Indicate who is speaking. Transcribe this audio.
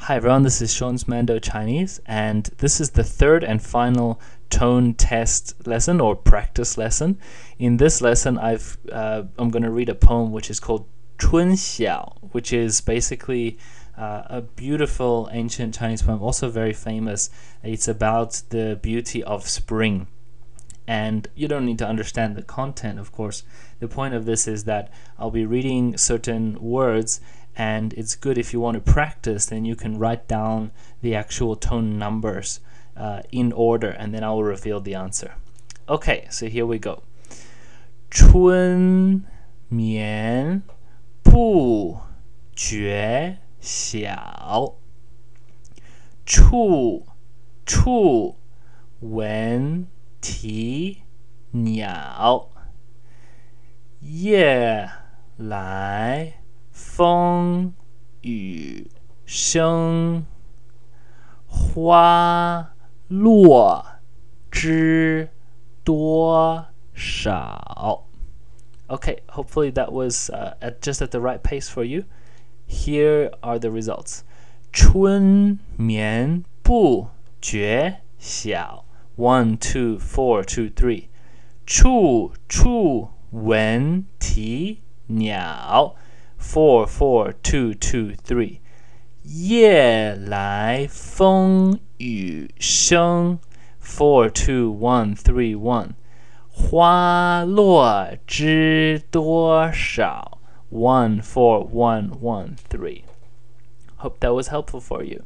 Speaker 1: Hi everyone, this is Chūn's Mandarin Chinese, and this is the third and final tone test lesson or practice lesson. In this lesson, I'm going to read a poem which is called Chūn xiǎo, which is basically a beautiful ancient Chinese poem, also very famous. It's about the beauty of spring. And you don't need to understand the content, of course. The point of this is that I'll be reading certain words, and it's good if you want to practice, then you can write down the actual tone numbers in order, and then I will reveal the answer. Okay, so here we go. 春眠不觉晓，处处闻啼鸟，夜来风雨声，花落知多少。Okay, hopefully that was just at the right pace for you. Here are the results. 春眠不觉晓。1, 2, 4, 2, 3. 处处闻啼鸟。4, 4, 2, 2, 3. 夜来风雨声。4, 2, 1, 3, 1. 花落知多少。1, 4, 1, 1, 3. Hope that was helpful for you.